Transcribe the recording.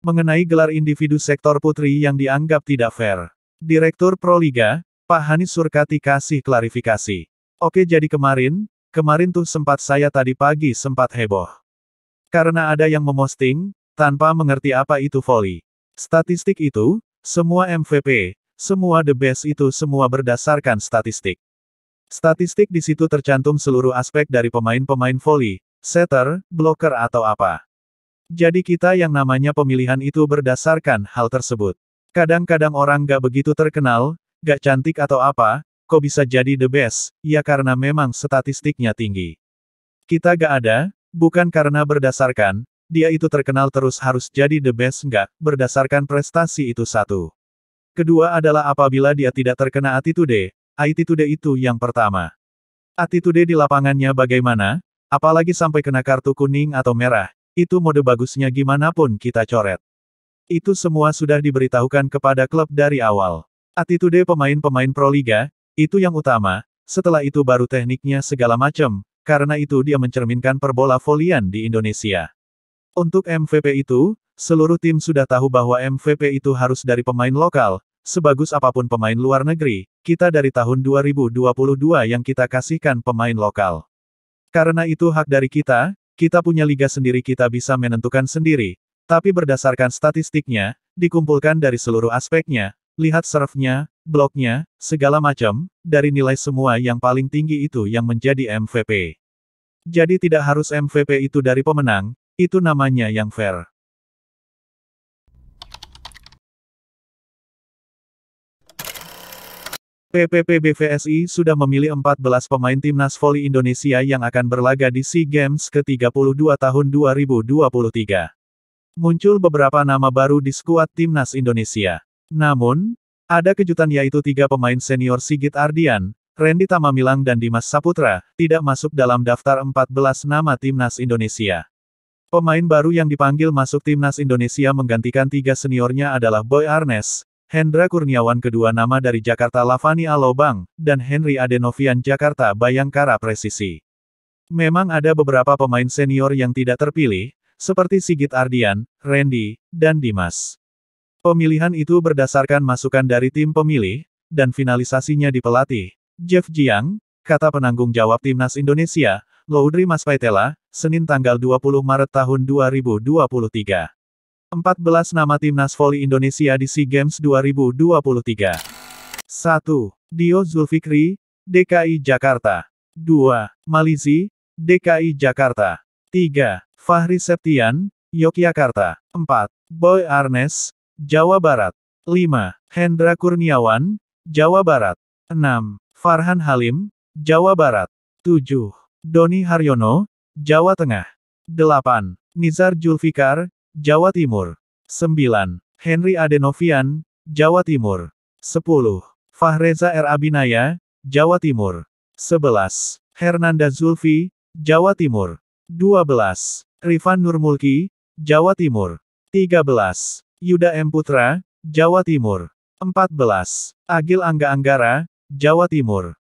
Mengenai gelar individu sektor putri yang dianggap tidak fair. Direktur Proliga, Pak Hanis Surkati kasih klarifikasi. Oke, jadi kemarin tuh sempat saya tadi pagi sempat heboh. Karena ada yang memosting, tanpa mengerti apa itu voli. Statistik itu, semua MVP, semua the best itu semua berdasarkan statistik. Statistik di situ tercantum seluruh aspek dari pemain-pemain voli, setter, blocker atau apa. Jadi kita yang namanya pemilihan itu berdasarkan hal tersebut. Kadang-kadang orang gak begitu terkenal, gak cantik atau apa, kok bisa jadi the best, ya karena memang statistiknya tinggi. Kita gak ada, bukan karena berdasarkan, dia itu terkenal terus harus jadi the best nggak, berdasarkan prestasi itu satu. Kedua adalah apabila dia tidak terkena attitude itu yang pertama. Attitude di lapangannya bagaimana, apalagi sampai kena kartu kuning atau merah, itu mode bagusnya gimana pun kita coret. Itu semua sudah diberitahukan kepada klub dari awal. Attitude pemain-pemain Proliga, itu yang utama, setelah itu baru tekniknya segala macam, karena itu dia mencerminkan perbola volian di Indonesia. Untuk MVP itu, seluruh tim sudah tahu bahwa MVP itu harus dari pemain lokal, sebagus apapun pemain luar negeri, kita dari tahun 2022 yang kita kasihkan pemain lokal. Karena itu hak dari kita punya liga sendiri kita bisa menentukan sendiri, tapi berdasarkan statistiknya, dikumpulkan dari seluruh aspeknya, lihat serve-nya, bloknya, segala macam, dari nilai semua yang paling tinggi itu yang menjadi MVP. Jadi tidak harus MVP itu dari pemenang, itu namanya yang fair. PPPBVSI sudah memilih 14 pemain timnas voli Indonesia yang akan berlaga di SEA Games ke-32 tahun 2023. Muncul beberapa nama baru di skuad timnas Indonesia. Namun, ada kejutan yaitu 3 pemain senior Sigit Ardian, Randy Tamamilang dan Dimas Saputra, tidak masuk dalam daftar 14 nama timnas Indonesia. Pemain baru yang dipanggil masuk timnas Indonesia menggantikan 3 seniornya adalah Boy Arnes, Hendra Kurniawan, kedua nama dari Jakarta Lavani Alobang, dan Henry Adenovian Jakarta Bayangkara Presisi. Memang ada beberapa pemain senior yang tidak terpilih, seperti Sigit Ardian, Randy, dan Dimas. Pemilihan itu berdasarkan masukan dari tim pemilih, dan finalisasinya di pelatih Jeff Jiang, kata penanggung jawab timnas Indonesia, Loudri Maspaitela, Senin tanggal 20 Maret tahun 2023. 14 nama timnas voli Indonesia di SEA Games 2023. 1. Dio Zulfikri, DKI Jakarta. 2. Malizi, DKI Jakarta. 3. Fahri Septian, Yogyakarta. 4. Boy Arnes, Jawa Barat. 5. Hendra Kurniawan, Jawa Barat. 6. Farhan Halim, Jawa Barat. 7. Doni Haryono, Jawa Tengah. 8. Nizar Julfikar, Jawa Timur. 9. Henry Adenovian, Jawa Timur. 10. Fahreza R. Abinaya, Jawa Timur. 11. Hernanda Zulfi, Jawa Timur. 12. Rifan Nurmulki, Jawa Timur. 13. Yuda M. Putra, Jawa Timur. 14. Agil Angga Anggara, Jawa Timur.